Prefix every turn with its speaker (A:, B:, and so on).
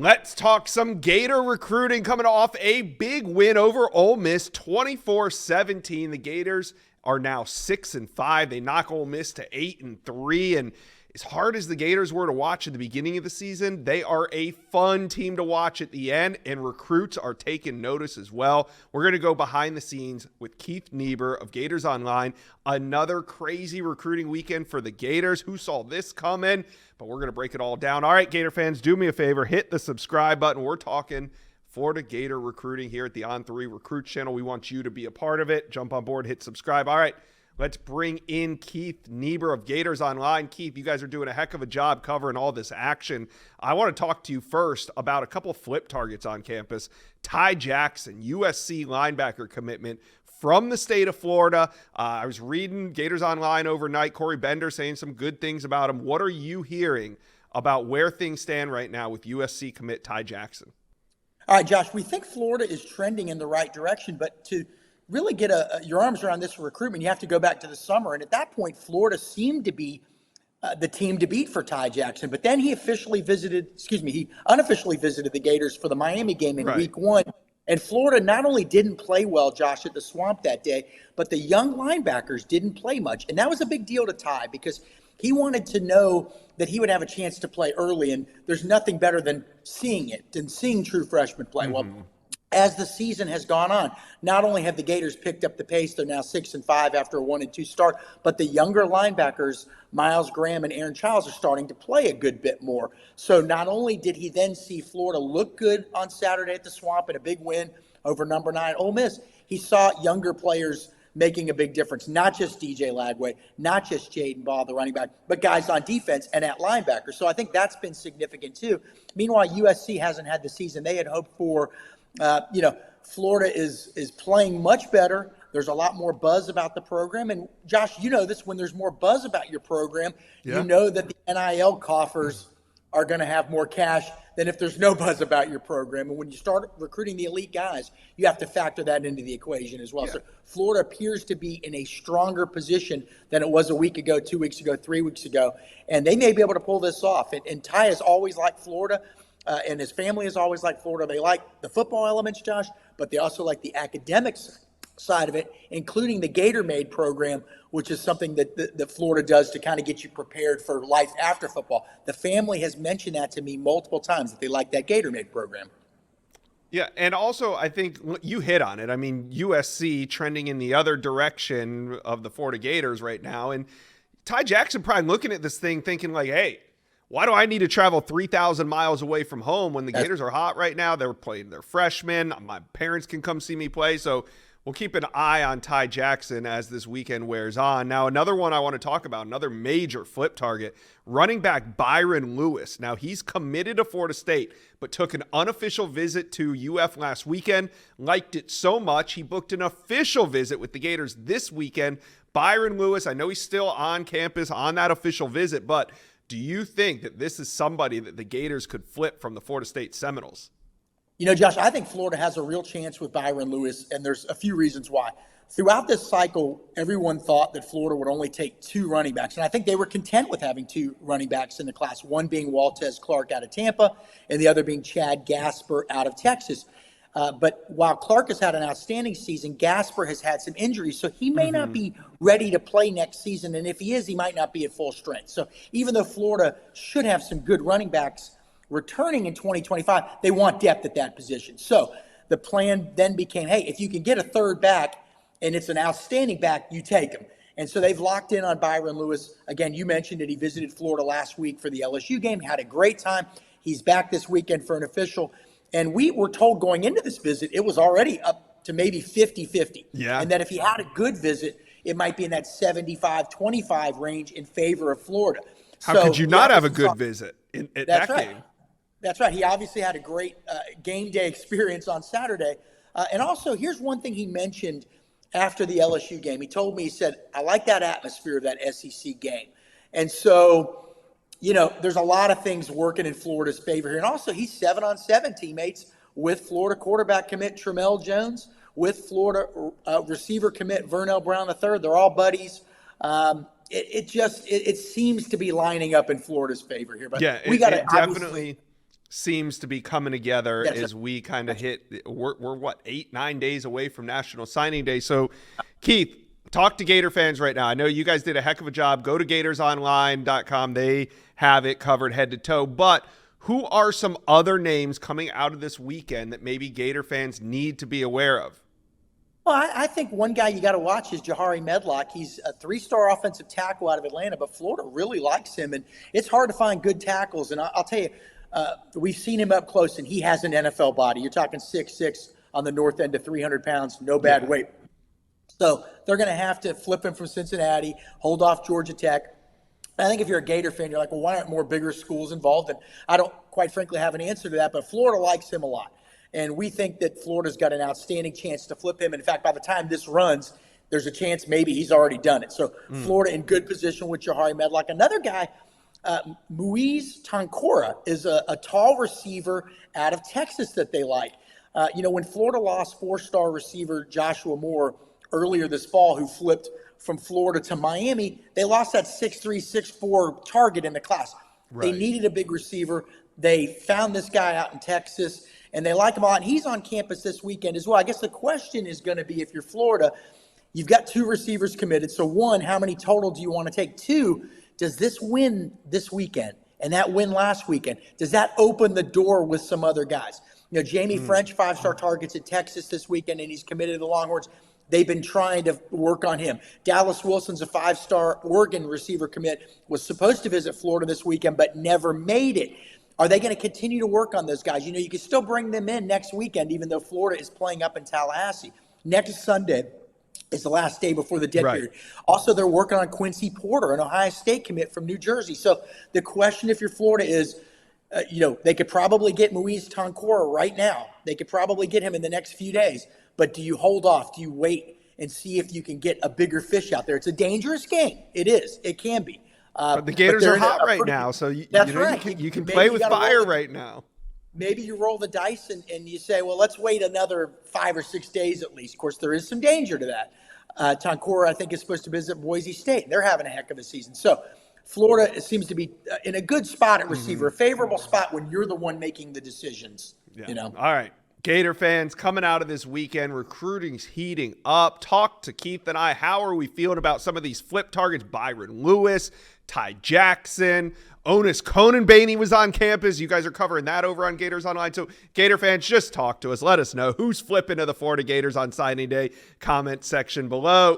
A: Let's talk some Gator recruiting coming off a big win over Ole Miss, 24-17. The Gators are now 6-5. They knock Ole Miss to 8-3. And as hard as the Gators were to watch at the beginning of the season, they are a fun team to watch at the end, and recruits are taking notice as well. We're going to go behind the scenes with Keith Niebuhr of Gators Online. Another crazy recruiting weekend for the Gators. Who saw this coming? But we're going to break it all down. All right, Gator fans, do me a favor. Hit the subscribe button. We're talking Florida Gator recruiting here at the On3 Recruits channel. We want you to be a part of it. Jump on board, hit subscribe. All right. Let's bring in Keith Niebuhr of Gators Online. Keith, you guys are doing a heck of a job covering all this action. I want to talk to you first about a couple flip targets on campus. Ty Jackson, USC linebacker commitment from the state of Florida. I was reading Gators Online overnight. Corey Bender saying some good things about him. What are you hearing about where things stand right now with USC commit Ty Jackson?
B: All right, Josh, we think Florida is trending in the right direction, but to really get your arms around this recruitment, you have to go back to the summer. And at that point, Florida seemed to be the team to beat for Ty Jackson. But then he unofficially visited the Gators for the Miami game in week one. And Florida not only didn't play well, Josh, at the Swamp that day, but the young linebackers didn't play much. And that was a big deal to Ty because he wanted to know that he would have a chance to play early. And there's nothing better than seeing true freshmen play. Well, as the season has gone on, not only have the Gators picked up the pace, they're now 6-5 after a 1-2 start, but the younger linebackers, Miles Graham and Aaron Childs, are starting to play a good bit more. So not only did he then see Florida look good on Saturday at the Swamp in a big win over number 9 Ole Miss, he saw younger players making a big difference, not just DJ Lagway, not just Jaden Ball, the running back, but guys on defense and at linebacker. So I think that's been significant too. Meanwhile, USC hasn't had the season they had hoped for. Florida is playing much better. There's a lot more buzz about the program. And Josh, you know this, when there's more buzz about your program, you know that the NIL coffers are going to have more cash than if there's no buzz about your program. And when you start recruiting the elite guys, you have to factor that into the equation as well. So Florida appears to be in a stronger position than it was a week ago, 2 weeks ago, 3 weeks ago. And they may be able to pull this off. And Ty has always liked Florida. And his family has always liked Florida. They like the football elements, Josh, but they also like the academics side of it, including the Gator Made program, which is something that Florida does to kind of get you prepared for life after football. The family has mentioned that to me multiple times, that they like that Gator Made program.
A: Yeah, and also I think you hit on it. I mean, USC trending in the other direction of the Florida Gators right now. And Ty Jackson probably looking at this thing thinking like, hey, why do I need to travel 3,000 miles away from home when the Gators are hot right now? They're playing their freshmen. My parents can come see me play. So we'll keep an eye on Ty Jackson as this weekend wears on. Now, another one I want to talk about, another major flip target, running back Byron Lewis. Now, he's committed to Florida State, but took an unofficial visit to UF last weekend, liked it so much, he booked an official visit with the Gators this weekend. Byron Lewis, I know he's still on campus on that official visit, but do you think that this is somebody that the Gators could flip from the Florida State Seminoles?
B: You know, Josh, I think Florida has a real chance with Byron Lewis, and there's a few reasons why. Throughout this cycle, everyone thought that Florida would only take 2 running backs, and I think they were content with having 2 running backs in the class, one being Waltez Clark out of Tampa and the other being Chad Gasper out of Texas. But while Clark has had an outstanding season, Gasper has had some injuries, so he may not be ready to play next season. And if he is, he might not be at full strength. So even though Florida should have some good running backs returning in 2025, they want depth at that position. So the plan then became, hey, if you can get a third back and it's an outstanding back, you take him. And so they've locked in on Byron Lewis. Again, you mentioned that he visited Florida last week for the LSU game, had a great time. He's back this weekend for an official. And we were told going into this visit, it was already up to maybe 50-50. Yeah. And that if he had a good visit, it might be in that 75-25 range in favor of Florida.
A: How could you not have a good visit at that game?
B: That's right. He obviously had a great game day experience on Saturday. And also, here's one thing he mentioned after the LSU game. He told me, he said, I like that atmosphere of that SEC game. And so, you know, there's a lot of things working in Florida's favor here. And also, he's 7-on-7 teammates with Florida quarterback commit Tramel Jones, with Florida receiver commit Vernell Brown III. They're all buddies. It seems to be lining up in Florida's favor here. But
A: yeah,
B: we got to
A: definitely seems to be coming together
B: Yes.
A: as we kind of hit. We're what, 8-9 days away from National Signing Day. So, Keith, talk to Gator fans right now. I know you guys did a heck of a job. Go to GatorsOnline.com. They have it covered head to toe. But who are some other names coming out of this weekend that maybe Gator fans need to be aware of?
B: Well, I think one guy you got to watch is Jahari Medlock. He's a 3-star offensive tackle out of Atlanta, but Florida really likes him, and it's hard to find good tackles. And I'll tell you, we've seen him up close, and he has an NFL body. You're talking 6'6" on the north end of 300 pounds, no bad weight. So they're going to have to flip him from Cincinnati, hold off Georgia Tech. I think if you're a Gator fan, you're like, well, why aren't more bigger schools involved? And I don't quite frankly have an answer to that, but Florida likes him a lot. And we think that Florida's got an outstanding chance to flip him. In fact, by the time this runs, there's a chance maybe he's already done it. So Florida in good position with Jahari Medlock. Another guy, Muiz Tancora, is a tall receiver out of Texas that they like. When Florida lost 4-star receiver Joshua Moore earlier this fall, who flipped from Florida to Miami, they lost that 6'3", 6'4" target in the class. Right. They needed a big receiver. They found this guy out in Texas, and they like him a lot. And he's on campus this weekend as well. I guess the question is going to be, if you're Florida, you've got 2 receivers committed. So 1, how many total do you want to take? 2, does this win this weekend and that win last weekend, does that open the door with some other guys? Jamie French, 5-star targets at Texas this weekend, and he's committed to the Longhorns. They've been trying to work on him. Dallas Wilson's a 5-star Oregon receiver commit, was supposed to visit Florida this weekend, but never made it. Are they going to continue to work on those guys? You can still bring them in next weekend, even though Florida is playing up in Tallahassee. Next Sunday is the last day before the dead period. Also, they're working on Quincy Porter, an Ohio State commit from New Jersey. So the question, if you're Florida, is, they could probably get Muiz Tancora right now. They could probably get him in the next few days. But do you hold off? Do you wait and see if you can get a bigger fish out there? It's a dangerous game. It is. It can be.
A: But the Gators are hot right now, so you can play with fire right now.
B: Maybe you roll the dice and you say, well, let's wait another 5 or 6 days at least. Of course, there is some danger to that. Tancora, I think, is supposed to visit Boise State. They're having a heck of a season. So Florida seems to be in a good spot at receiver, a favorable spot when you're the one making the decisions.
A: Yeah. All right. Gator fans, coming out of this weekend, recruiting's heating up. Talk to Keith and I. How are we feeling about some of these flip targets? Byron Lewis, Ty Jackson, Onis Conanbaney was on campus. You guys are covering that over on Gators Online. So Gator fans, just talk to us. Let us know who's flipping to the Florida Gators on signing day. Comment section below.